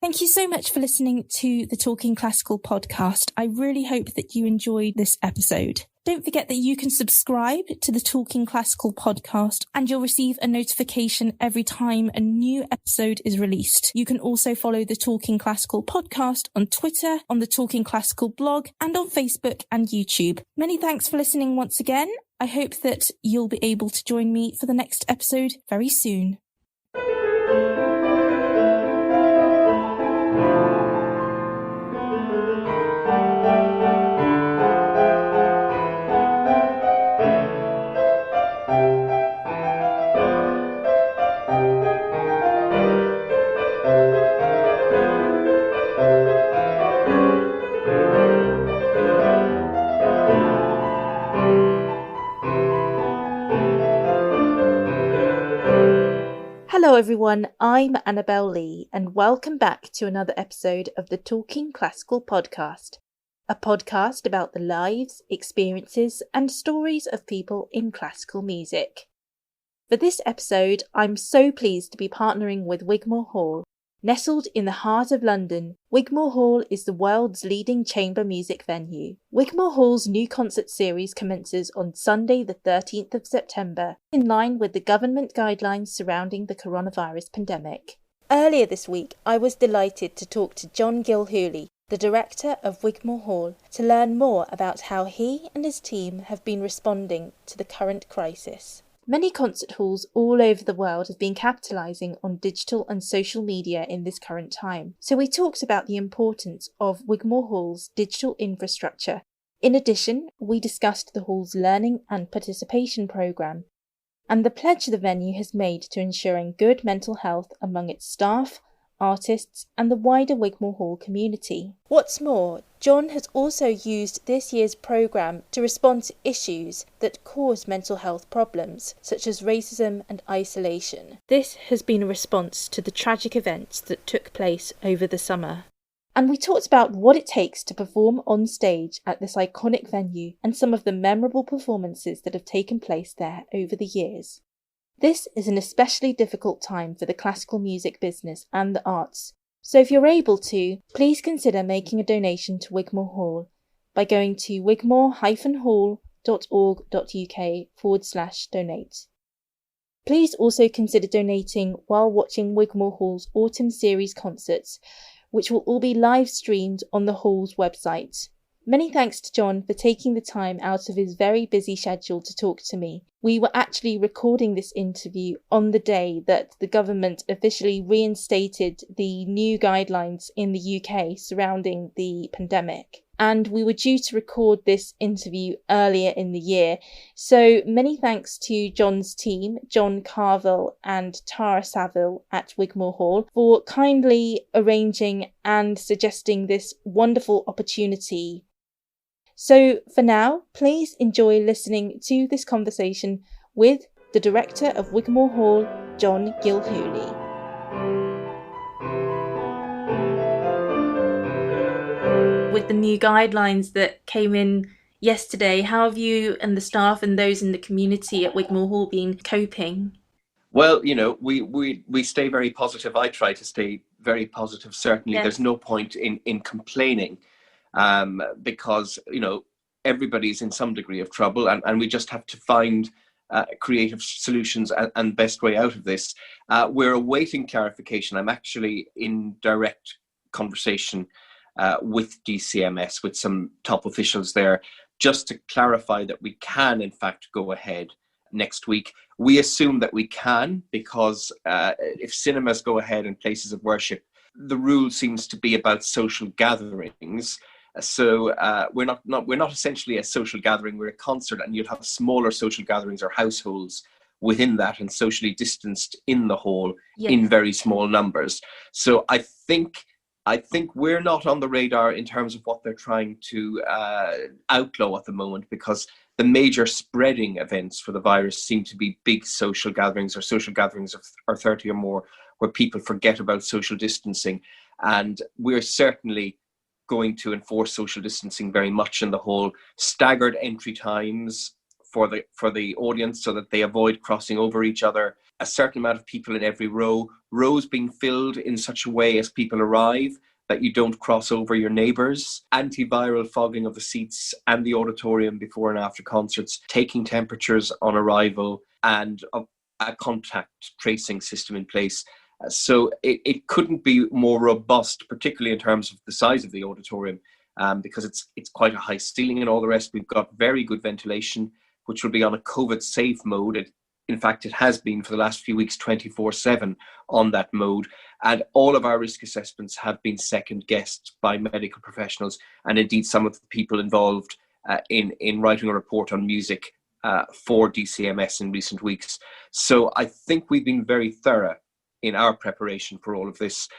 Thank you so much for listening to the Talking Classical podcast. I really hope that you enjoyed this episode. Don't forget that you can subscribe to the Talking Classical podcast and you'll receive a notification every time a new episode is released. You can also follow the Talking Classical podcast on Twitter, on the Talking Classical blog, and on Facebook and YouTube. Many thanks for listening once again. I hope that you'll be able to join me for the next episode very soon. Hello everyone, I'm Annabelle Lee and welcome back to another episode of the Talking Classical podcast, a podcast about the lives, experiences and stories of people in classical music. For this episode, I'm so pleased to be partnering with Wigmore Hall. Nestled in the heart of London, Wigmore Hall is the world's leading chamber music venue. Wigmore Hall's new concert series commences on Sunday the 13th of September, in line with the government guidelines surrounding the coronavirus pandemic. Earlier this week, I was delighted to talk to John Gilhooly, the Director of Wigmore Hall, to learn more about how he and his team have been responding to the current crisis. Many concert halls all over the world have been capitalising on digital and social media in this current time, so we talked about the importance of Wigmore Hall's digital infrastructure. In addition, we discussed the hall's learning and participation programme, and the pledge the venue has made to ensuring good mental health among its staff, artists and the wider Wigmore Hall community. What's more, John has also used this year's programme to respond to issues that cause mental health problems, such as racism and isolation. This has been a response to the tragic events that took place over the summer. And we talked about what it takes to perform on stage at this iconic venue and some of the memorable performances that have taken place there over the years. This is an especially difficult time for the classical music business and the arts, so if you're able to, please consider making a donation to Wigmore Hall by going to wigmore-hall.org.uk/donate. Please also consider donating while watching Wigmore Hall's Autumn Series concerts, which will all be live streamed on the Hall's website. Many thanks to John for taking the time out of his very busy schedule to talk to me. We were actually recording this interview on the day that the government officially reinstated the new guidelines in the UK surrounding the pandemic. And we were due to record this interview earlier in the year. So many thanks to John's team, John Carville and Tara Saville at Wigmore Hall, for kindly arranging and suggesting this wonderful opportunity. So for now, please enjoy listening to this conversation with the Director of Wigmore Hall, John Gilhooly. With the new guidelines that came in yesterday, how have you and the staff and those in the community at Wigmore Hall been coping? Well, we stay very positive. I try to stay very positive, certainly. Yes. There's no point in complaining. Because everybody's in some degree of trouble and we just have to find creative solutions and best way out of this. We're awaiting clarification. I'm actually in direct conversation with DCMS, with some top officials there, just to clarify that we can in fact go ahead next week. We assume that we can because if cinemas go ahead and places of worship, the rule seems to be about social gatherings. So we're not essentially a social gathering. We're a concert, and you'd have smaller social gatherings or households within that, and socially distanced in the hall. Yes. In very small numbers. So I think we're not on the radar in terms of what they're trying to outlaw at the moment, because the major spreading events for the virus seem to be big social gatherings or social gatherings of 30 or more, where people forget about social distancing. And we're certainly going to enforce social distancing very much in the hall. Staggered entry times for the audience so that they avoid crossing over each other. a certain amount of people in every row, rows being filled in such a way as people arrive that you don't cross over your neighbours, antiviral fogging of the seats and the auditorium before and after concerts, taking temperatures on arrival, and a contact tracing system in place. So it couldn't be more robust, particularly in terms of the size of the auditorium, because it's quite a high ceiling and all the rest. We've got very good ventilation, which will be on a COVID-safe mode. In fact, it has been for the last few weeks 24/7 on that mode. And all of our risk assessments have been second-guessed by medical professionals, and indeed some of the people involved in writing a report on music for DCMS in recent weeks. So I think we've been very thorough in our preparation for all of this.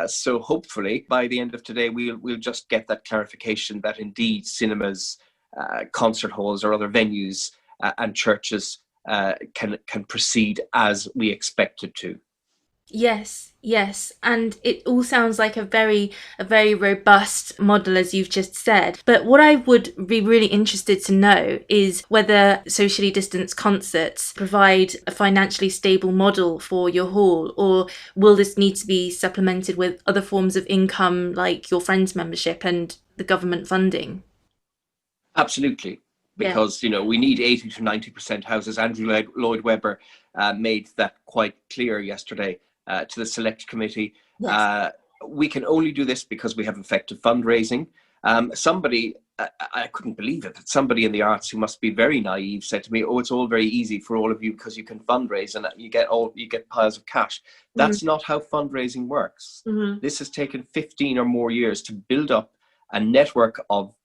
So hopefully by the end of today, we'll just get that clarification that indeed cinemas, concert halls or other venues and churches can proceed as we expected to. Yes, and it all sounds like a very robust model, as you've just said. But what I would be really interested to know is whether socially distanced concerts provide a financially stable model for your hall, or will this need to be supplemented with other forms of income like your Friends membership and the government funding? Absolutely. Because, we need 80 to 90% houses. Andrew Lloyd Webber made that quite clear yesterday to the select committee. Yes. We can only do this because we have effective fundraising. I couldn't believe it, that somebody in the arts who must be very naive said to me, "Oh, it's all very easy for all of you because you can fundraise and you get piles of cash." That's not how fundraising works. This has taken 15 or more years to build up a network of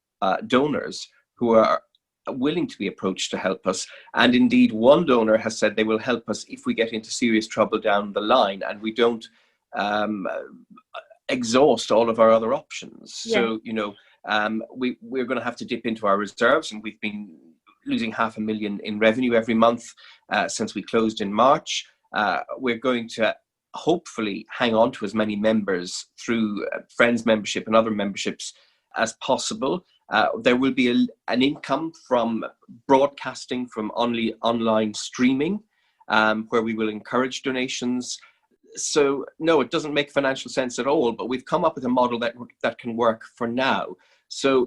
donors who are willing to be approached to help us. And indeed, one donor has said they will help us if we get into serious trouble down the line and we don't exhaust all of our other options. Yeah. So, we're going to have to dip into our reserves, and we've been losing $500,000 in revenue every month since we closed in March. We're going to hopefully hang on to as many members through Friends membership and other memberships as possible. There will be an income from broadcasting, from online streaming, where we will encourage donations. So no, it doesn't make financial sense at all, but we've come up with a model that can work for now. So,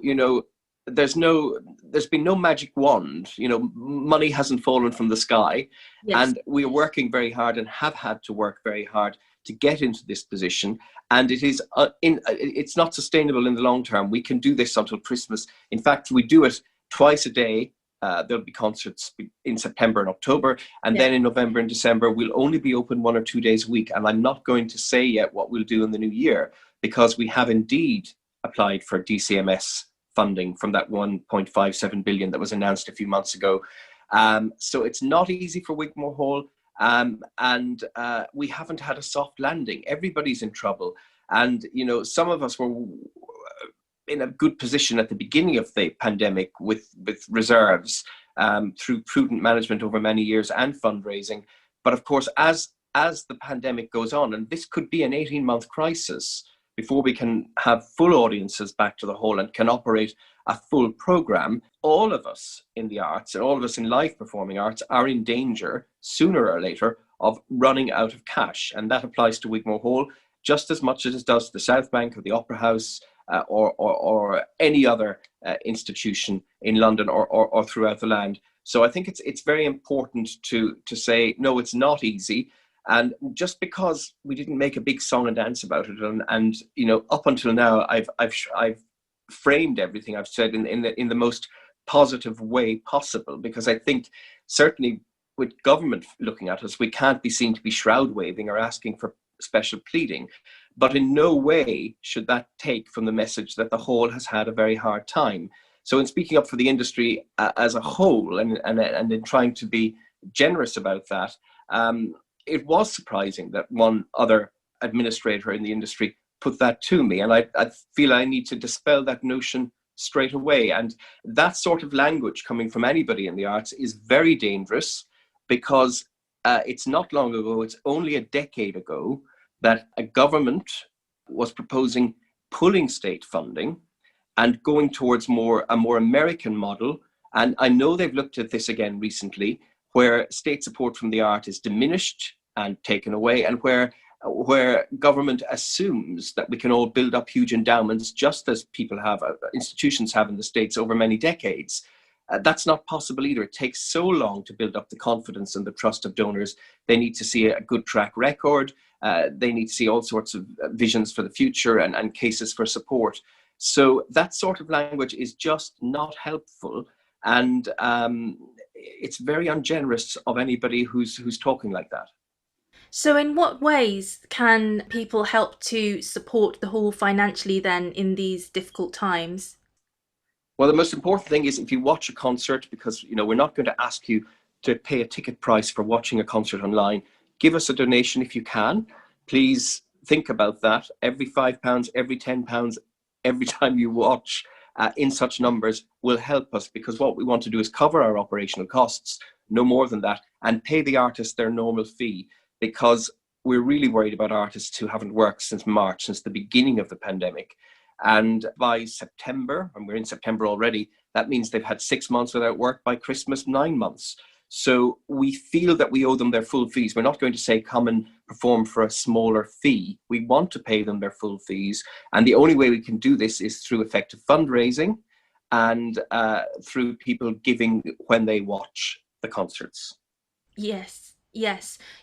there's been no magic wand, money hasn't fallen from the sky. Yes. And we're working very hard and have had to work very hard to get into this position. And it's not sustainable in the long term. We can do this until Christmas. In fact, we do it twice a day. There'll be concerts in September and October. And then in November and December, we'll only be open 1 or 2 days a week. And I'm not going to say yet what we'll do in the new year, because we have indeed applied for DCMS funding from that 1.57 billion that was announced a few months ago. So it's not easy for Wigmore Hall. And we haven't had a soft landing. Everybody's in trouble. And, some of us were in a good position at the beginning of the pandemic with reserves through prudent management over many years and fundraising. But of course, as the pandemic goes on, and this could be an 18-month crisis before we can have full audiences back to the hall and can operate a full program, all of us in the arts and all of us in live performing arts are in danger sooner or later of running out of cash. And that applies to Wigmore Hall just as much as it does to the South Bank or the Opera House or any other institution in London or throughout the land. So I think it's very important to say, no, it's not easy. And just because we didn't make a big song and dance about it, and up until now, I've framed everything I've said in the most positive way possible, because I think certainly with government looking at us, we can't be seen to be shroud waving or asking for special pleading. But in no way should that take from the message that the hall has had a very hard time. So in speaking up for the industry as a whole, and in trying to be generous about that, it was surprising that one other administrator in the industry put that to me. And I feel I need to dispel that notion straight away. And that sort of language coming from anybody in the arts is very dangerous, because it's not long ago, it's only a decade ago, that a government was proposing pulling state funding and going towards a more American model. And I know they've looked at this again recently, where state support from the art is diminished and taken away, and where government assumes that we can all build up huge endowments just as people have, institutions have in the States over many decades. That's not possible either. It takes so long to build up the confidence and the trust of donors. They need to see a good track record. They need to see all sorts of visions for the future and cases for support. So that sort of language is just not helpful. And it's very ungenerous of anybody who's talking like that. So in what ways can people help to support the Hall financially then in these difficult times? Well, the most important thing is if you watch a concert, because we're not going to ask you to pay a ticket price for watching a concert online, give us a donation if you can. Please think about that. Every £5, every £10, every time you watch in such numbers will help us, because what we want to do is cover our operational costs, no more than that, and pay the artists their normal fee, because we're really worried about artists who haven't worked since March, since the beginning of the pandemic. And by September, and we're in September already, that means they've had 6 months without work, by Christmas, 9 months. So we feel that we owe them their full fees. We're not going to say, come and perform for a smaller fee. We want to pay them their full fees. And the only way we can do this is through effective fundraising and through people giving when they watch the concerts. Yes.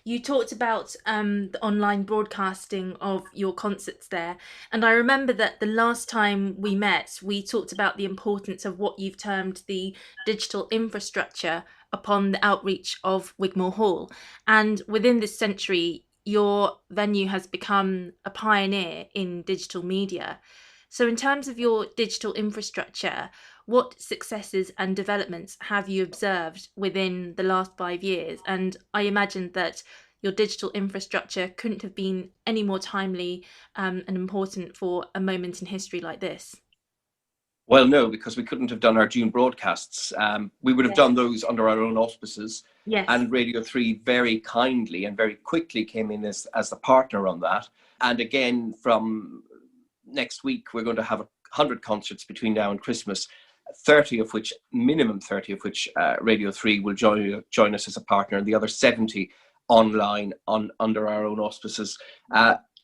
You talked about the online broadcasting of your concerts there. And I remember that the last time we met, we talked about the importance of what you've termed the digital infrastructure upon the outreach of Wigmore Hall. And within this century, your venue has become a pioneer in digital media. So in terms of your digital infrastructure, what successes and developments have you observed within the last 5 years? And I imagine that your digital infrastructure couldn't have been any more timely and important for a moment in history like this. Well, no, because we couldn't have done our June broadcasts. We would have done those under our own auspices. Yes. And Radio 3 very kindly and very quickly came in as the partner on that. And again, from next week, we're going to have 100 concerts between now and Christmas, minimum 30 of which Radio 3 will join us as a partner, and the other 70 online under our own auspices.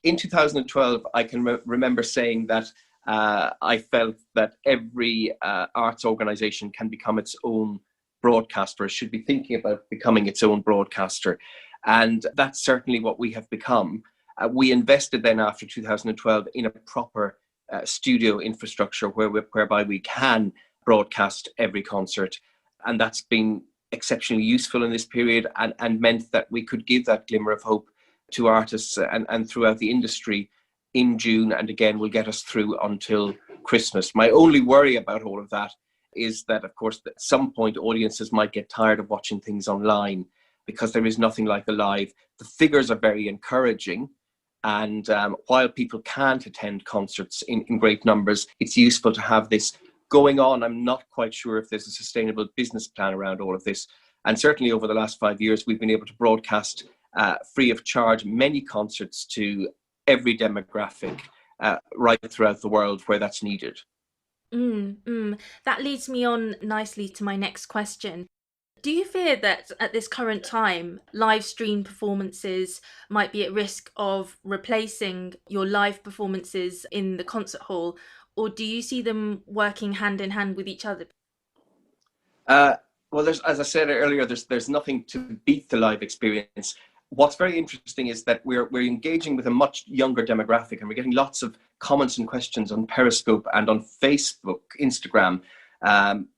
In 2012, I can remember saying that I felt that every arts organisation can become its own broadcaster, should be thinking about becoming its own broadcaster. And that's certainly what we have become. We invested then after 2012 in a proper studio infrastructure whereby we can broadcast every concert. And that's been exceptionally useful in this period and meant that we could give that glimmer of hope to artists and throughout the industry in June, and again will get us through until Christmas. My only worry about all of that is that, of course, at some point audiences might get tired of watching things online, because there is nothing like the live. The figures are very encouraging, and while people can't attend concerts in great numbers, it's useful to have this going on. I'm not quite sure if there's a sustainable business plan around all of this. And certainly over the last 5 years, we've been able to broadcast free of charge many concerts to every demographic right throughout the world where that's needed. That leads me on nicely to my next question. Do you fear that at this current time, live stream performances might be at risk of replacing your live performances in the concert hall, or do you see them working hand in hand with each other? Well, as I said earlier, there's nothing to beat the live experience. What's very interesting is that we're engaging with a much younger demographic, and we're getting lots of comments and questions on Periscope and on Facebook, Instagram,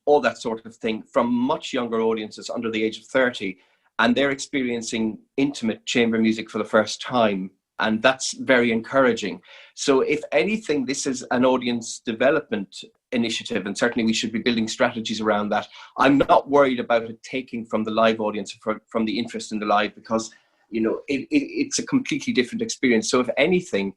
all that sort of thing, from much younger audiences under the age of 30, and they're experiencing intimate chamber music for the first time, and that's very encouraging. So if anything, this is an audience development initiative, and certainly we should be building strategies around that. I'm not worried about it taking from the live audience, from the interest in the live, because it's a completely different experience. So if anything,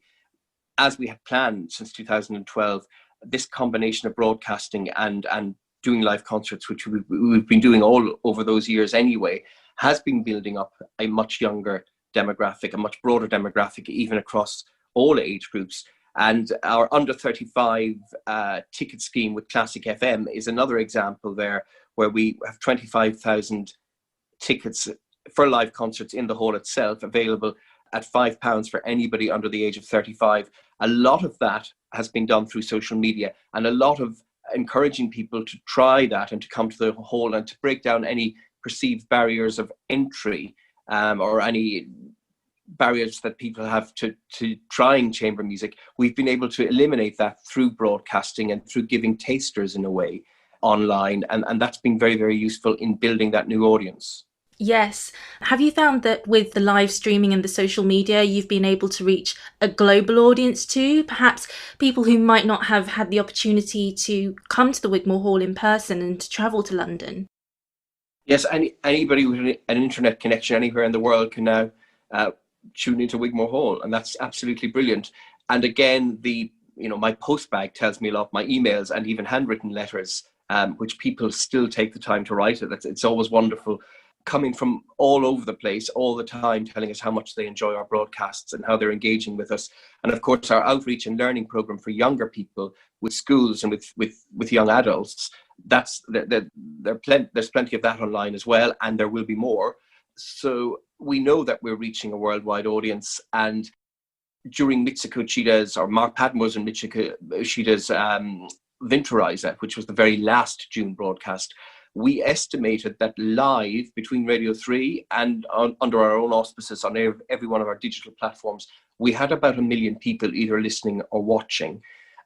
as we have planned since 2012, this combination of broadcasting and doing live concerts, which we've been doing all over those years anyway, has been building up a much younger demographic, a much broader demographic, even across all age groups. And our under 35 ticket scheme with Classic FM is another example there, where we have 25,000 tickets for live concerts in the hall itself available at £5 for anybody under the age of 35. A lot of that has been done through social media, and a lot of encouraging people to try that and to come to the hall and to break down any perceived barriers of entry, or any barriers that people have to trying chamber music. We've been able to eliminate that through broadcasting and through giving tasters in a way online, and that's been very, very useful in building that new audience. Yes. Have you found that with the live streaming and the social media, you've been able to reach a global audience too? Perhaps people who might not have had the opportunity to come to the Wigmore Hall in person and to travel to London? Yes, anybody with an internet connection anywhere in the world can now tune into Wigmore Hall, and that's absolutely brilliant. And again, my post bag tells me a lot, my emails and even handwritten letters, which people still take the time to write. It's always wonderful, coming from all over the place all the time, telling us how much they enjoy our broadcasts and how they're engaging with us. And of course, our outreach and learning program for younger people with schools and with young adults, there's plenty of that online as well, and there will be more. So we know that we're reaching a worldwide audience. And during Mitsuko Chida's, or Mark Padmore's and Mitsuko Chida's Winterreise, which was the very last June broadcast, we estimated that live between Radio 3 and under our own auspices on every one of our digital platforms, we had about 1 million people either listening or watching.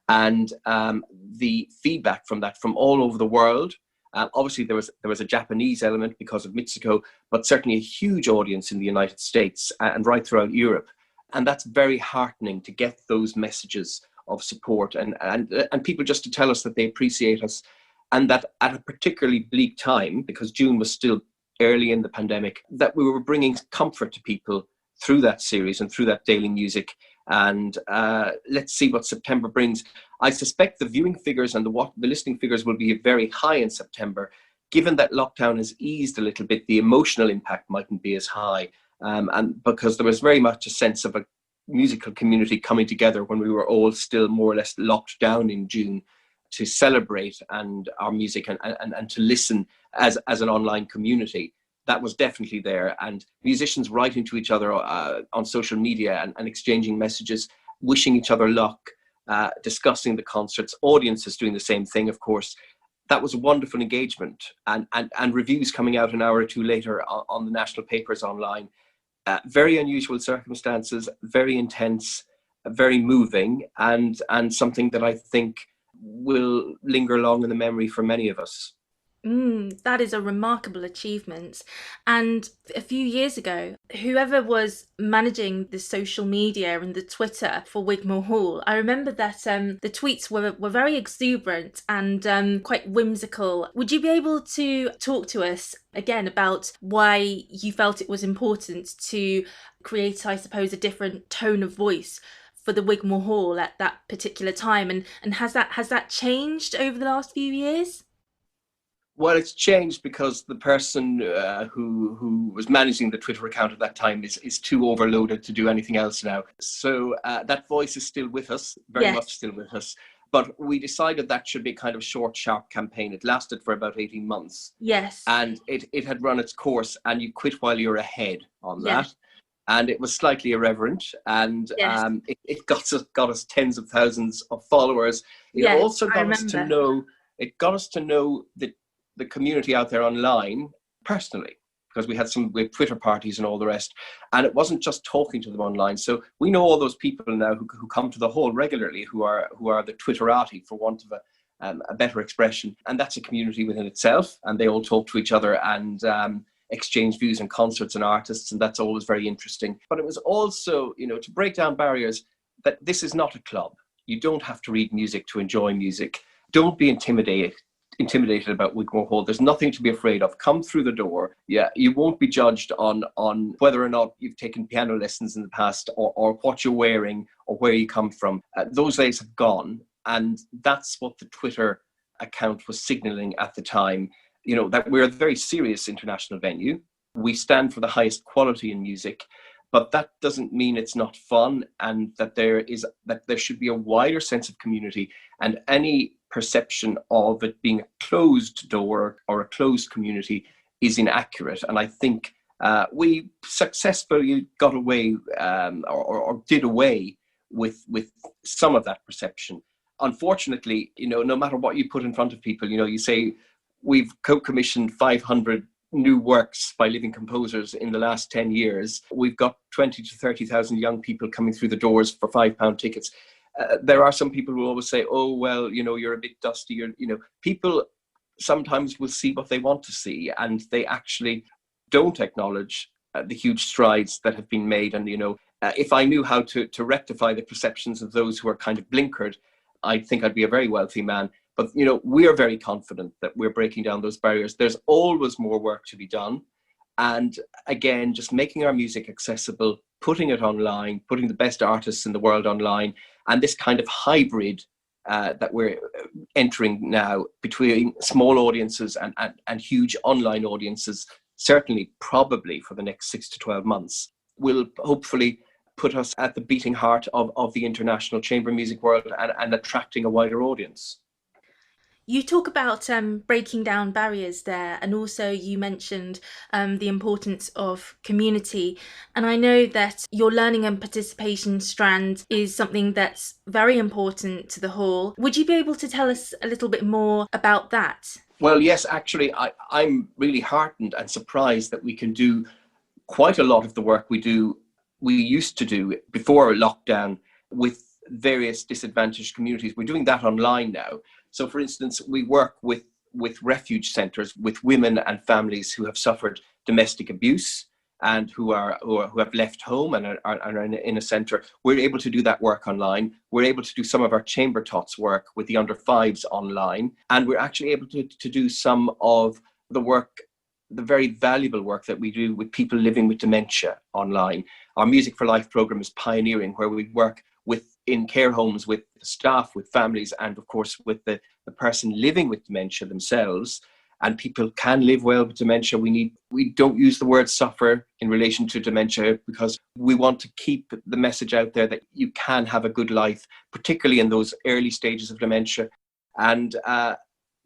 And the feedback from that from all over the world, obviously there was a Japanese element because of Mitsuko, but certainly a huge audience in the United States and right throughout Europe. And that's very heartening to get those messages of support and people just to tell us that they appreciate us. And that at a particularly bleak time, because June was still early in the pandemic, that we were bringing comfort to people through that series and through that daily music. And let's see what September brings. I suspect the viewing figures and the listening figures will be very high in September. Given that lockdown has eased a little bit, the emotional impact mightn't be as high. And because there was very much a sense of a musical community coming together when we were all still more or less locked down in June, to celebrate and our music and to listen as an online community. That was definitely there. And musicians writing to each other on social media and exchanging messages, wishing each other luck, discussing the concerts, audiences doing the same thing, of course. That was a wonderful engagement, and reviews coming out an hour or two later on the national papers online. Very unusual circumstances, very intense, very moving, and something that I think will linger long in the memory for many of us. That is a remarkable achievement. And a few years ago, whoever was managing the social media and the Twitter for Wigmore Hall, I remember that the tweets were very exuberant and quite whimsical. Would you be able to talk to us again about why you felt it was important to create, I suppose, a different tone of voice for the Wigmore Hall at that particular time, and has that changed over the last few years? Well, it's changed because the person who was managing the Twitter account at that time is too overloaded to do anything else now. So that voice is still with us, very much still with us. But we decided that should be kind of short, sharp campaign. It lasted for about 18 months. Yes. And it had run its course, and you quit while you're ahead on that. Yes. And it was slightly irreverent, and Yes. it got us tens of thousands of followers. It also got us to know. It got us to know the community out there online personally, because we had Twitter parties and all the rest, and it wasn't just talking to them online. So we know all those people now who come to the hall regularly, who are the Twitterati, for want of a better expression, and that's a community within itself, and they all talk to each other and exchange views on concerts and artists, and that's always very interesting. But it was also, to break down barriers, that this is not a club. You don't have to read music to enjoy music. Don't be intimidated about Wigmore Hall. There's nothing to be afraid of. Come through the door. Yeah, you won't be judged on whether or not you've taken piano lessons in the past, or what you're wearing, or where you come from. Those days have gone, and that's what the Twitter account was signaling at the time. That we're a very serious international venue. We stand for the highest quality in music, but that doesn't mean it's not fun, and that there should be a wider sense of community, and any perception of it being a closed door or a closed community is inaccurate. And I think we successfully got away or did away with some of that perception. Unfortunately, no matter what you put in front of people, you say we've co-commissioned 500 new works by living composers in the last 10 years. We've got 20 to 30,000 young people coming through the doors for £5 tickets. There are some people who always say, oh, well, you're a bit dusty. People sometimes will see what they want to see, and they actually don't acknowledge the huge strides that have been made. And, if I knew how to rectify the perceptions of those who are kind of blinkered, I think I'd be a very wealthy man. But, we are very confident that we're breaking down those barriers. There's always more work to be done. And again, just making our music accessible, putting it online, putting the best artists in the world online, and this kind of hybrid that we're entering now between small audiences and huge online audiences, certainly probably for the next 6 to 12 months, will hopefully put us at the beating heart of the international chamber music world and attracting a wider audience. You talk about breaking down barriers there, and also you mentioned the importance of community. And I know that your learning and participation strand is something that's very important to the Hall. Would you be able to tell us a little bit more about that? Well, yes, actually, I'm really heartened and surprised that we can do quite a lot of the work we used to do before lockdown with various disadvantaged communities. We're doing that online now. So, for instance, we work with refuge centres, with women and families who have suffered domestic abuse and who have left home and are in a centre. We're able to do that work online. We're able to do some of our chamber tots work with the under fives online, and we're actually able to do some of the work, the very valuable work that we do with people living with dementia online. Our Music for Life programme is pioneering, where we work in care homes with staff, with families, and of course with the person living with dementia themselves. And people can live well with dementia. We don't use the word suffer in relation to dementia, because we want to keep the message out there that you can have a good life, particularly in those early stages of dementia. And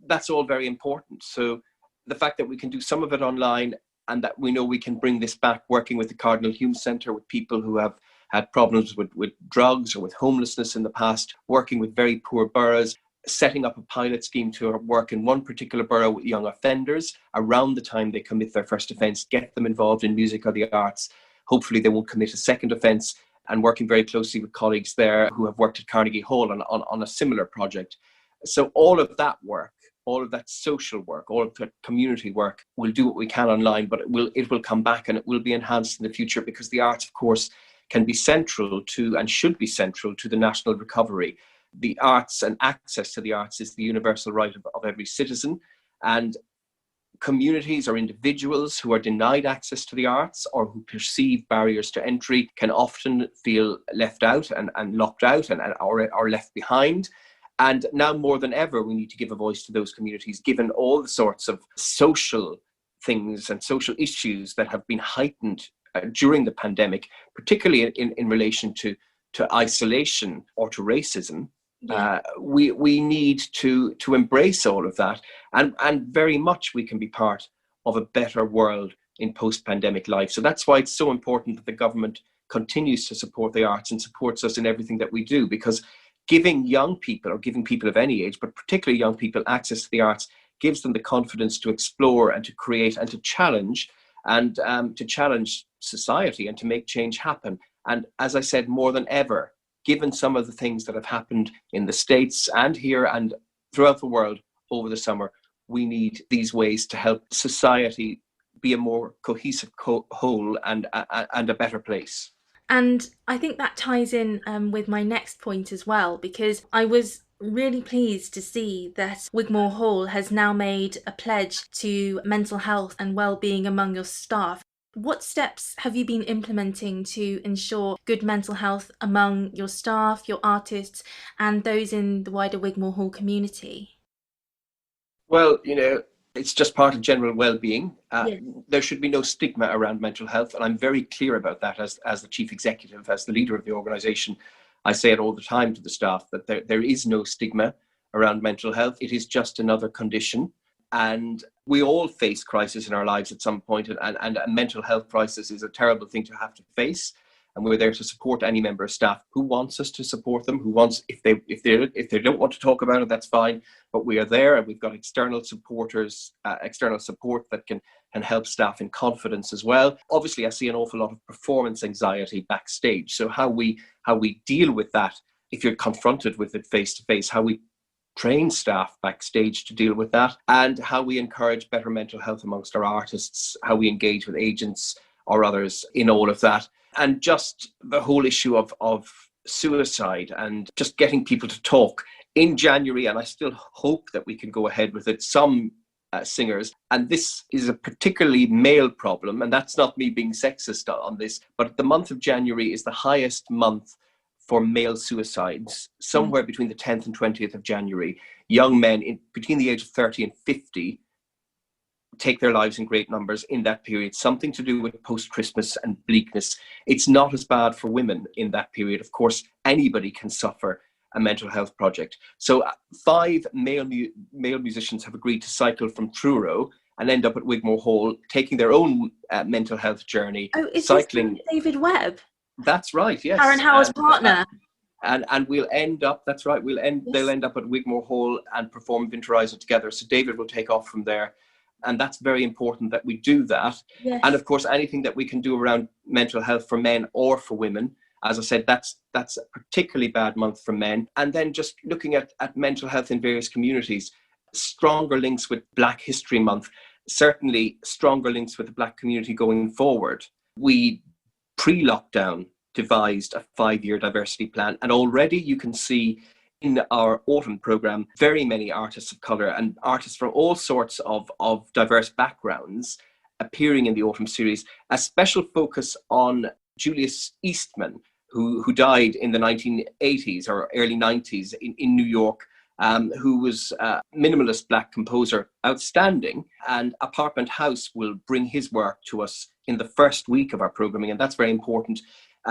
that's all very important. So the fact that we can do some of it online, and that we know we can bring this back, working with the Cardinal Hume Centre, with people who have had problems with drugs or with homelessness in the past, working with very poor boroughs, setting up a pilot scheme to work in one particular borough with young offenders around the time they commit their first offence, get them involved in music or the arts. Hopefully they won't commit a second offence, and working very closely with colleagues there who have worked at Carnegie Hall on a similar project. So all of that work, all of that social work, all of that community work, we'll do what we can online, but it will come back, and it will be enhanced in the future, because the arts, of course, can be central to, and should be central to, the national recovery. The arts and access to the arts is the universal right of every citizen, and communities or individuals who are denied access to the arts or who perceive barriers to entry can often feel left out and locked out or left behind. And now more than ever, we need to give a voice to those communities, given all the sorts of social things and social issues that have been heightened during the pandemic, particularly in relation to isolation or to racism. Yeah. We need to embrace all of that, and very much we can be part of a better world in post-pandemic life. So that's why it's so important that the government continues to support the arts and supports us in everything that we do, because giving young people, or giving people of any age, but particularly young people, access to the arts gives them the confidence to explore and to create and to challenge society and to make change happen. And as I said, more than ever, given some of the things that have happened in the States and here and throughout the world over the summer, we need these ways to help society be a more cohesive whole and a better place. And I think that ties in with my next point as well, because I was really pleased to see that Wigmore Hall has now made a pledge to mental health and well-being among your staff. What steps have you been implementing to ensure good mental health among your staff, your artists, and those in the wider Wigmore Hall community? Well, it's just part of general well-being. There should be no stigma around mental health, and I'm very clear about that as the chief executive, as the leader of the organisation. I say it all the time to the staff that there is no stigma around mental health. It is just another condition. And we all face crisis in our lives at some point, and a mental health crisis is a terrible thing to have to face. And we're there to support any member of staff who wants us to support them, who wants, if they don't want to talk about it, that's fine. But we are there, and we've got external supporters, external support that can help staff in confidence as well. Obviously, I see an awful lot of performance anxiety backstage. So how we deal with that, if you're confronted with it face to face, how we train staff backstage to deal with that, and how we encourage better mental health amongst our artists, how we engage with agents or others in all of that. And just the whole issue of suicide and just getting people to talk. In January, and I still hope that we can go ahead with it, some singers, and this is a particularly male problem, and that's not me being sexist on this, but the month of January is the highest month for male suicides, somewhere between the 10th and 20th of January. Young men between the age of 30 and 50 take their lives in great numbers in that period, something to do with post-Christmas and bleakness. It's not as bad for women in that period. Of course, anybody can suffer a mental health project. So 5 male musicians have agreed to cycle from Truro and end up at Wigmore Hall, taking their own mental health journey. Oh, is cycling. This David Webb? That's right, yes. Karen Howard's partner. And we'll end up, that's right, they'll end up at Wigmore Hall and perform Winterizer together. So David will take off from there. And that's very important that we do that. Yes. And of course, anything that we can do around mental health for men or for women. As I said, that's a particularly bad month for men. And then just looking at mental health in various communities, stronger links with Black History Month, certainly stronger links with the Black community going forward. We, pre-lockdown, devised a 5-year diversity plan. And already you can see in our autumn programme, very many artists of colour and artists from all sorts of diverse backgrounds appearing in the autumn series. A special focus on Julius Eastman, who died in the 1980s or early 90s in New York, who was a minimalist Black composer, outstanding. And Apartment House will bring his work to us in the first week of our programming, and that's very important.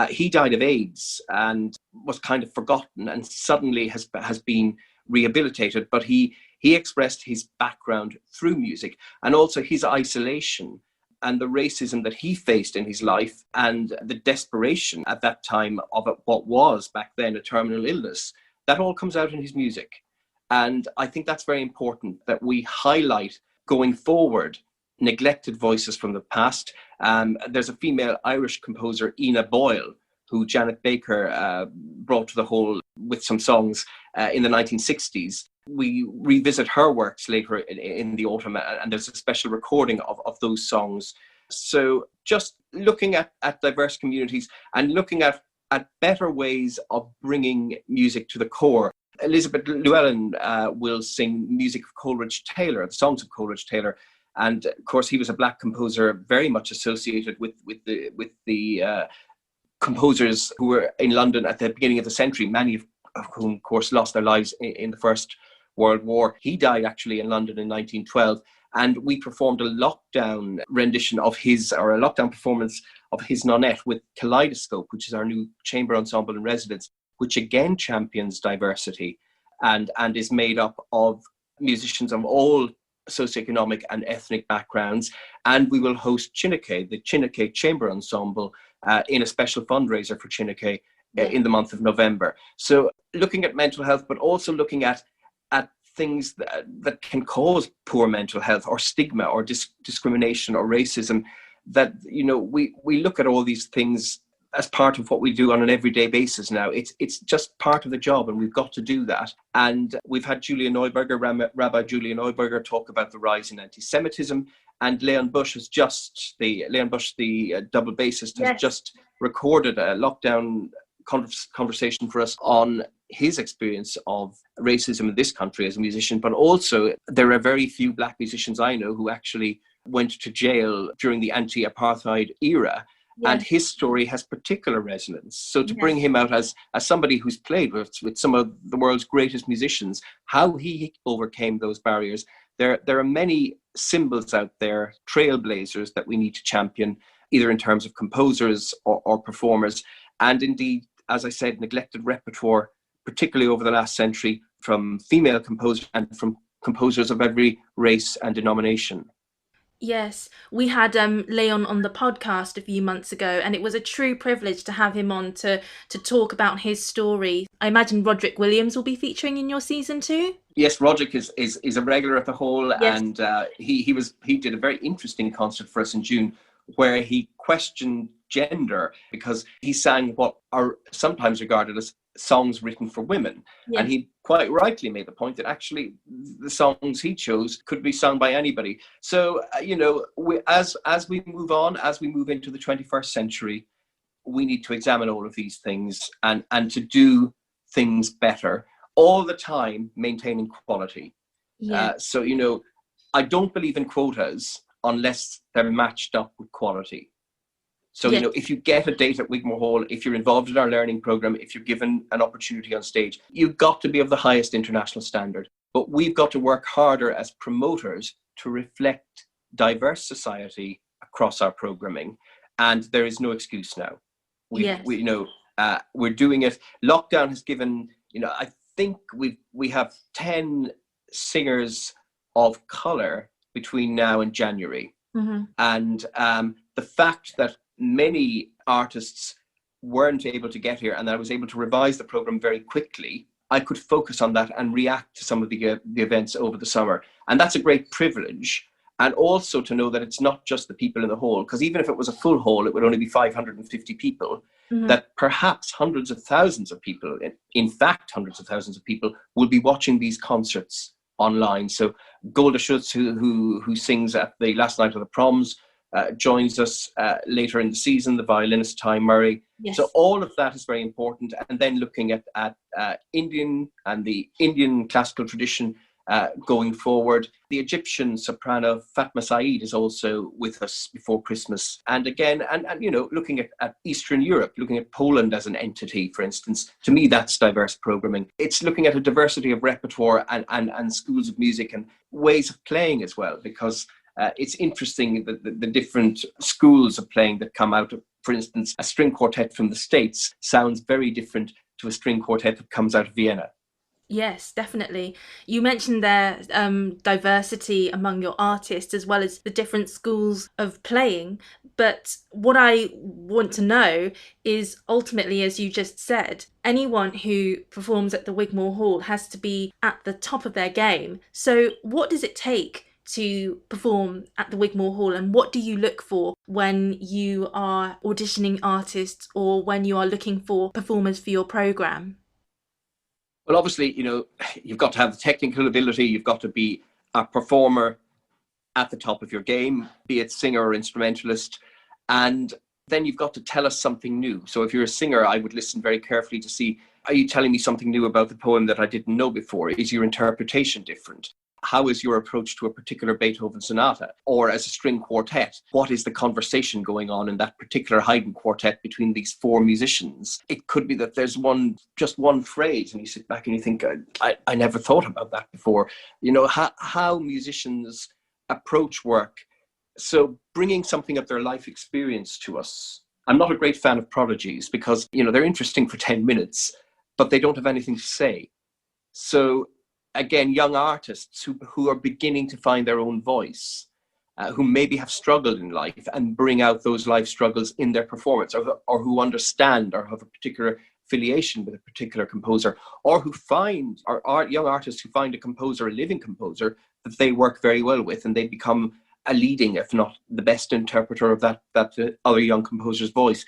He died of AIDS and was kind of forgotten, and suddenly has been rehabilitated. But he expressed his background through music, and also his isolation and the racism that he faced in his life, and the desperation at that time of what was back then a terminal illness. That all comes out in his music. And I think that's very important, that we highlight going forward neglected voices from the past. There's a female Irish composer, Ina Boyle, who Janet Baker brought to the whole with some songs in the 1960s. We revisit her works later in the autumn, and there's a special recording of those songs. So just looking at diverse communities and looking at better ways of bringing music to the core. Elizabeth Llewellyn will sing music of Coleridge Taylor, the songs of Coleridge Taylor. And of course, he was a Black composer, very much associated with the composers who were in London at the beginning of the century, many of whom, of course, lost their lives in the First World War. He died actually in London in 1912. And we performed a lockdown rendition of his, or a lockdown performance of his Nonette with Kaleidoscope, which is our new chamber ensemble in residence, which again champions diversity and is made up of musicians of all socioeconomic and ethnic backgrounds. And we will host Chineke, the Chineke Chamber Ensemble, in a special fundraiser for Chineke in the month of November. So looking at mental health, but also looking at things that can cause poor mental health, or stigma, or discrimination, or racism, that, you know, we look at all these things as part of what we do on an everyday basis now. It's just part of the job, and we've got to do that. And we've had Julia Neuberger, Rabbi Julia Neuberger, talk about the rise in anti-Semitism, and Leon Bush, the double bassist, has just recorded a lockdown conversation for us on his experience of racism in this country as a musician. But also, there are very few Black musicians I know who actually went to jail during the anti-apartheid era. Yes. And his story has particular resonance. So to bring him out as somebody who's played with some of the world's greatest musicians, how he overcame those barriers. There are many symbols out there, trailblazers, that we need to champion, either in terms of composers or performers. And indeed, as I said, neglected repertoire, particularly over the last century, from female composers and from composers of every race and denomination. Yes, we had Leon on the podcast a few months ago, and it was a true privilege to have him on to talk about his story. I imagine Roderick Williams will be featuring in your season too? Yes, Roderick is a regular at the Hall, yes. And he did a very interesting concert for us in June, where he questioned gender, because he sang what are sometimes regarded as songs written for women. Yeah. And he quite rightly made the point that actually the songs he chose could be sung by anybody. So, as we move on, as we move into the 21st century, we need to examine all of these things and to do things better, all the time maintaining quality. Yeah. So, I don't believe in quotas unless they're matched up with quality. So, if you get a date at Wigmore Hall, if you're involved in our learning program, if you're given an opportunity on stage, you've got to be of the highest international standard. But we've got to work harder as promoters to reflect diverse society across our programming. And there is no excuse now. We're doing it. Lockdown has given, I think we have 10 singers of colour between now and January. Mm-hmm. And the fact that many artists weren't able to get here, and I was able to revise the program very quickly, I could focus on that and react to some of the events over the summer. And that's a great privilege. And also to know that it's not just the people in the hall, because even if it was a full hall, it would only be 550 people, mm-hmm. that perhaps hundreds of thousands of people, in fact, hundreds of thousands of people will be watching these concerts online. So Golda Schutz, who sings at the last night of the proms, joins us later in the season, the violinist Ty Murray. Yes. So all of that is very important. And then looking at Indian and the Indian classical tradition going forward. The Egyptian soprano Fatma Saeed is also with us before Christmas. And again, and looking at Eastern Europe, looking at Poland as an entity, for instance, to me, that's diverse programming. It's looking at a diversity of repertoire and schools of music and ways of playing as well, because it's interesting that the different schools of playing that come out of, for instance, a string quartet from the States sounds very different to a string quartet that comes out of Vienna. Yes, definitely. You mentioned there diversity among your artists as well as the different schools of playing. But what I want to know is ultimately, as you just said, anyone who performs at the Wigmore Hall has to be at the top of their game. So what does it take to perform at the Wigmore Hall, and what do you look for when you are auditioning artists or when you are looking for performers for your programme? Well, obviously, you've got to have the technical ability, you've got to be a performer at the top of your game, be it singer or instrumentalist, and then you've got to tell us something new. So if you're a singer, I would listen very carefully to see, are you telling me something new about the poem that I didn't know before? Is your interpretation different? How is your approach to a particular Beethoven sonata? Or as a string quartet, what is the conversation going on in that particular Haydn quartet between these four musicians? It could be that there's just one phrase and you sit back and you think, I never thought about that before. How musicians approach work. So bringing something of their life experience to us. I'm not a great fan of prodigies because, they're interesting for 10 minutes, but they don't have anything to say. So again, young artists who are beginning to find their own voice, who maybe have struggled in life and bring out those life struggles in their performance, or who understand or have a particular affiliation with a particular composer, or who are young artists who find a living composer that they work very well with, and they become a leading, if not the best interpreter of that other young composer's voice.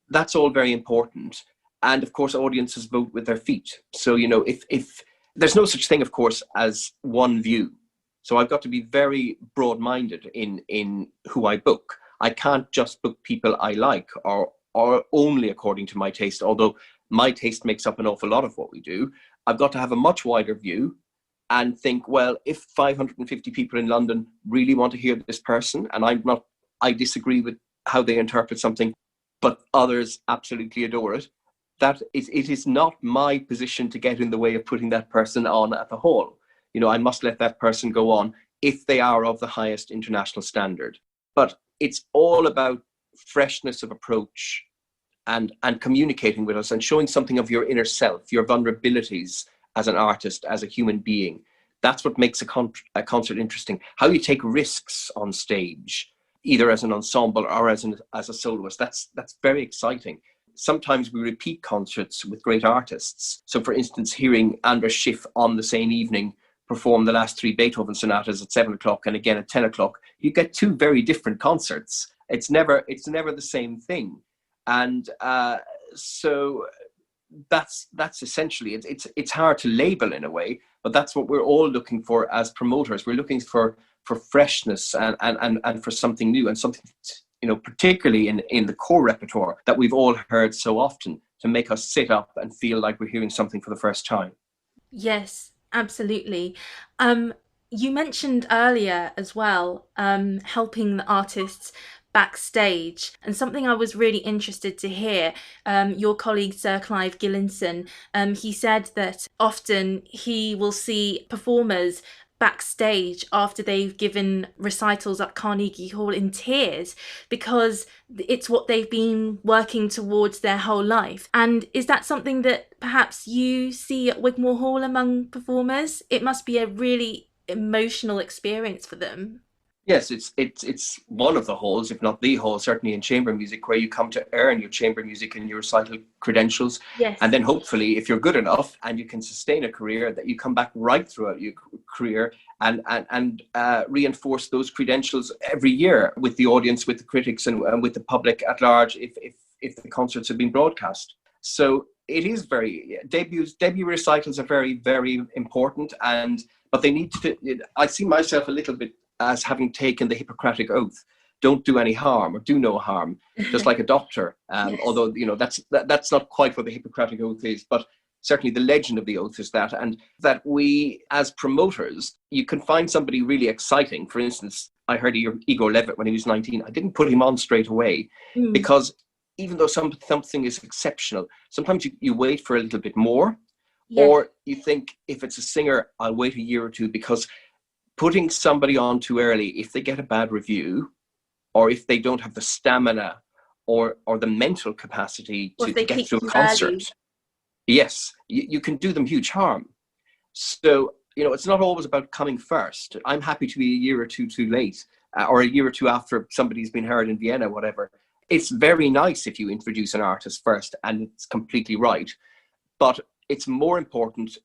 That's all very important. And of course, audiences vote with their feet. So, if there's no such thing, of course, as one view. So I've got to be very broad-minded in who I book. I can't just book people I like or only according to my taste, although my taste makes up an awful lot of what we do. I've got to have a much wider view and think, well, if 550 people in London really want to hear this person, and I disagree with how they interpret something, but others absolutely adore it, it is not my position to get in the way of putting that person on at the hall. I must let that person go on if they are of the highest international standard. But it's all about freshness of approach and communicating with us and showing something of your inner self, your vulnerabilities as an artist, as a human being. That's what makes a concert interesting. How you take risks on stage, either as an ensemble or as a soloist. That's very exciting. Sometimes we repeat concerts with great artists. So, for instance, hearing Anders Schiff on the same evening perform the last 3 Beethoven sonatas at 7:00 and again at 10:00, you get 2 very different concerts. It's never the same thing, and so that's essentially it. It's hard to label in a way, but that's what we're all looking for as promoters. We're looking for freshness and for something new, and something, particularly in the core repertoire that we've all heard so often, to make us sit up and feel like we're hearing something for the first time. Yes, absolutely. You mentioned earlier as well, helping the artists backstage, and something I was really interested to hear, your colleague Sir Clive Gillinson, he said that often he will see performers backstage after they've given recitals at Carnegie Hall in tears, because it's what they've been working towards their whole life. And is that something that perhaps you see at Wigmore Hall among performers? It must be a really emotional experience for them. Yes, it's one of the halls, if not the hall, certainly in chamber music, where you come to earn your chamber music and your recital credentials. Yes. And then hopefully, if you're good enough and you can sustain a career, that you come back right throughout your career and reinforce those credentials every year with the audience, with the critics, and with the public at large, if the concerts have been broadcast. So it is debut recitals are very, very important, but they need to. I see myself a little bit as having taken the Hippocratic Oath: don't do any harm, or do no harm, just like a doctor. Yes. Although that's not quite what the Hippocratic Oath is, but certainly the legend of the oath is that, and that we, as promoters, you can find somebody really exciting. For instance, I heard Igor Levit when he was 19. I didn't put him on straight away because even though something is exceptional, sometimes you wait for a little bit more, or you think, if it's a singer, I'll wait a year or two, because putting somebody on too early, if they get a bad review, or if they don't have the stamina or the mental capacity to get through a concert, yes, you can do them huge harm. So, it's not always about coming first. I'm happy to be a year or two too late, or a year or two after somebody's been heard in Vienna, whatever. It's very nice if you introduce an artist first and it's completely right, but it's more important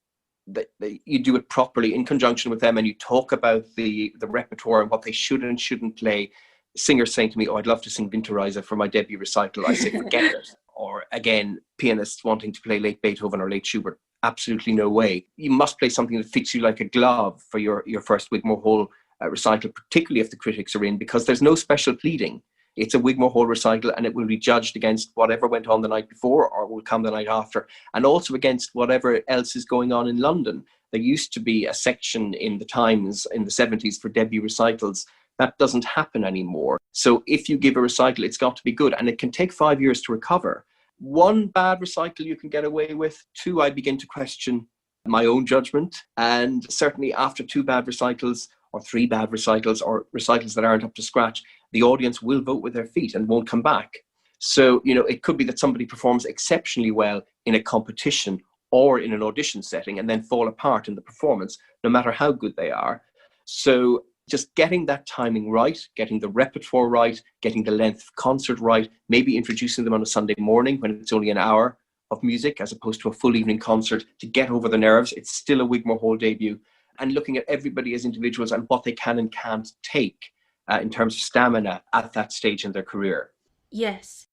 that you do it properly in conjunction with them, and you talk about the repertoire and what they should and shouldn't play. Singers saying to me, I'd love to sing Winterreise for my debut recital. I say, forget it. Or again, pianists wanting to play late Beethoven or late Schubert. Absolutely no way. You must play something that fits you like a glove for your first Wigmore Hall recital, particularly if the critics are in, because there's no special pleading. It's a Wigmore Hall recital, and it will be judged against whatever went on the night before or will come the night after, and also against whatever else is going on in London. There used to be a section in the Times in the 70s for debut recitals. That doesn't happen anymore. So if you give a recital, it's got to be good, and it can take 5 years to recover. 1 bad recital you can get away with. 2, I begin to question my own judgment. And certainly after 2 bad recitals, or 3 bad recitals, or recitals that aren't up to scratch, the audience will vote with their feet and won't come back. So, it could be that somebody performs exceptionally well in a competition or in an audition setting and then fall apart in the performance, no matter how good they are. So just getting that timing right, getting the repertoire right, getting the length of concert right, maybe introducing them on a Sunday morning when it's only an hour of music as opposed to a full evening concert to get over the nerves. It's still a Wigmore Hall debut, and looking at everybody as individuals and what they can and can't take in terms of stamina at that stage in their career. Yes.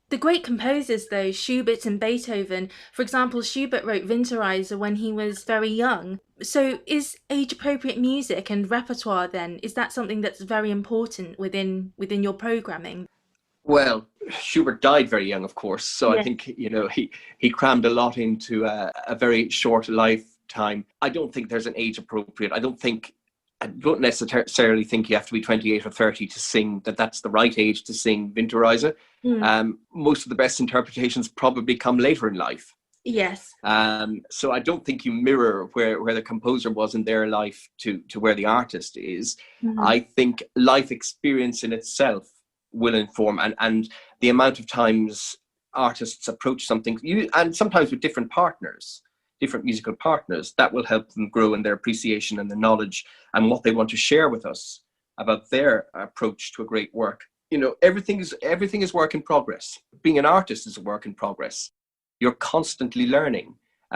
The great composers, though, Schubert and Beethoven, for example, Schubert wrote Winterreise when he was very young. So is age-appropriate music and repertoire then, is that something that's very important within your programming? Well, Schubert died very young, of course. So I think, he crammed a lot into a very short lifetime. I don't think there's an age-appropriate. I don't necessarily think you have to be 28 or 30 to sing, that's the right age to sing Winterreise. Most of the best interpretations probably come later in life. Yes. So I don't think you mirror where the composer was in their life to where the artist is. I think life experience in itself will inform, and the amount of times artists approach something, and sometimes with different partners. different musical partners, that will help them grow in their appreciation and the knowledge and what they want to share with us about their approach to a great work. You know, everything is work in progress. Being an artist is a work in progress. You're constantly learning,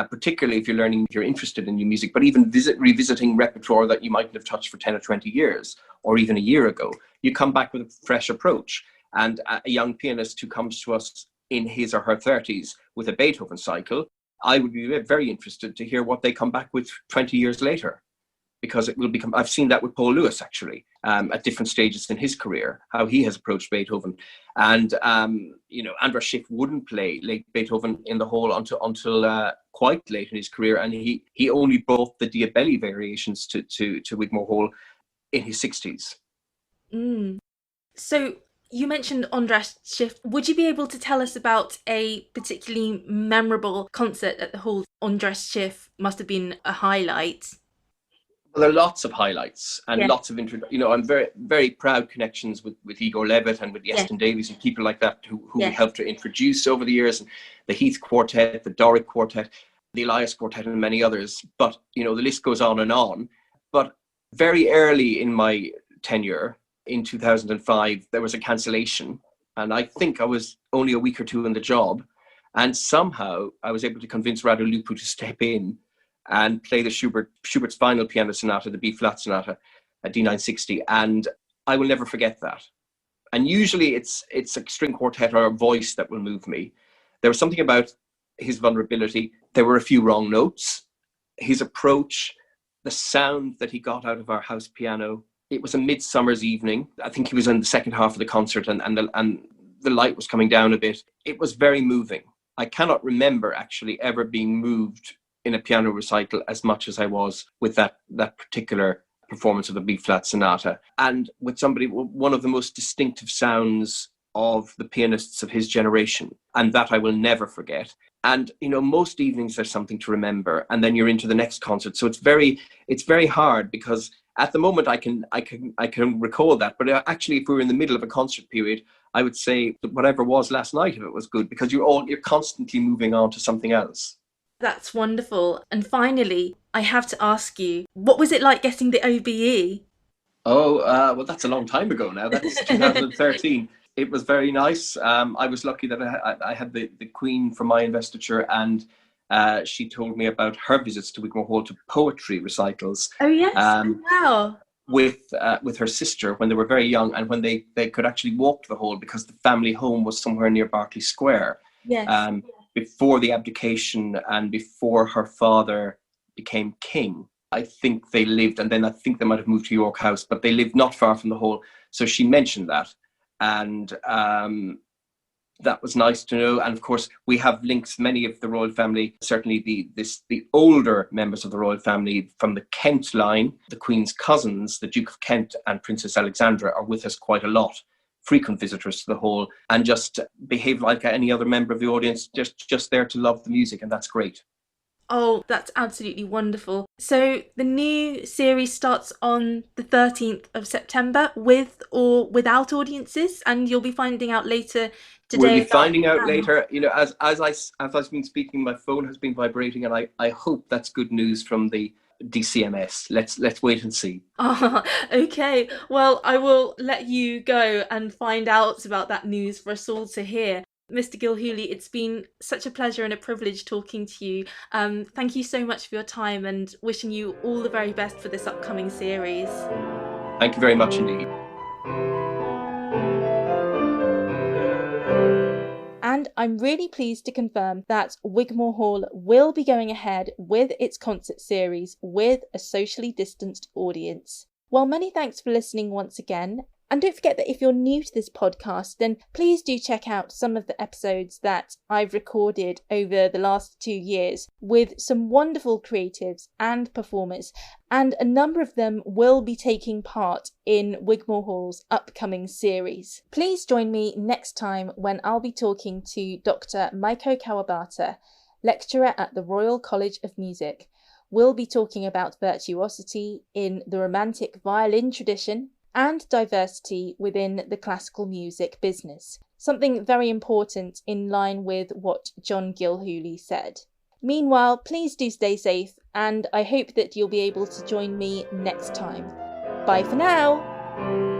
particularly if you're interested in new music, but even revisiting repertoire that you mightn't have touched for 10 or 20 years, or even a year ago. You come back with a fresh approach. And a young pianist who comes to us in his or her 30s with a Beethoven cycle, I would be very interested to hear what they come back with 20 years later, because it will become, I've seen that with Paul Lewis actually, at different stages in his career, how he has approached Beethoven. And, Andras Schiff wouldn't play late Beethoven in the hall until quite late in his career. And he only brought the Diabelli variations to Wigmore Hall in his 60s. So you mentioned Andras Schiff. Would you be able to tell us about a particularly memorable concert at the hall? Andras Schiff must have been a highlight. Well, there are lots of highlights and lots of I'm very, very proud connections with Igor Levit and with Yeston Davies and people like that who we helped to introduce over the years, and the Heath Quartet, the Doric Quartet, the Elias Quartet, and many others. But, the list goes on and on. But very early in my tenure, in 2005, there was a cancellation, and I think I was only a week or two in the job, and somehow I was able to convince Radu Lupu to step in and play the Schubert's Final Piano Sonata, the B-flat Sonata, at D960, and I will never forget that. And usually it's a string quartet or a voice that will move me. There was something about his vulnerability. There were a few wrong notes. His approach, the sound that he got out of our house piano. It was a midsummer's evening. I think he was in the second half of the concert, and the light was coming down a bit. It was very moving. I cannot remember actually ever being moved in a piano recital as much as I was with that particular performance of the B-flat Sonata, and with one of the most distinctive sounds of the pianists of his generation, and that I will never forget. And most evenings there's something to remember, and then you're into the next concert. So it's very hard, because at the moment I can recall that, but actually if we were in the middle of a concert period, I would say that whatever was last night, if it was good, because you're constantly moving on to something else. That's wonderful. And finally, I have to ask you, what was it like getting the OBE? Oh, well, that's a long time ago now. That's 2013. It was very nice. I was lucky that I had the Queen for my investiture, and she told me about her visits to Wigmore Hall to poetry recitals. Oh, yes. Wow. With her sister when they were very young, and when they could actually walk to the hall, because the family home was somewhere near Berkeley Square. Yes. Before the abdication and before her father became king, I think they lived, and then I think they might have moved to York House, but they lived not far from the hall. So she mentioned that, and that was nice to know. And of course, we have links, many of the royal family, certainly the older members of the royal family from the Kent line, the Queen's cousins, the Duke of Kent and Princess Alexandra, are with us quite a lot. Frequent visitors to the hall, and just behave like any other member of the audience, just there to love the music, and that's great. Oh, that's absolutely wonderful. So the new series starts on the 13th of September with or without audiences, and you'll be finding out later today. We'll be finding out later. As I've been speaking, my phone has been vibrating, and I hope that's good news from the DCMS. Let's wait and see. Okay. Well, I will let you go and find out about that news for us all to hear. Mr. Gilhooly, it's been such a pleasure and a privilege talking to you. Thank you so much for your time, and wishing you all the very best for this upcoming series. Thank you very much indeed. And I'm really pleased to confirm that Wigmore Hall will be going ahead with its concert series with a socially distanced audience. Well, many thanks for listening once again. And don't forget that if you're new to this podcast, then please do check out some of the episodes that I've recorded over the last 2 years with some wonderful creatives and performers, and a number of them will be taking part in Wigmore Hall's upcoming series. Please join me next time when I'll be talking to Dr. Maiko Kawabata, lecturer at the Royal College of Music. We'll be talking about virtuosity in the Romantic violin tradition and diversity within the classical music business. Something very important in line with what John Gilhooly said. Meanwhile, please do stay safe, and I hope that you'll be able to join me next time. Bye for now!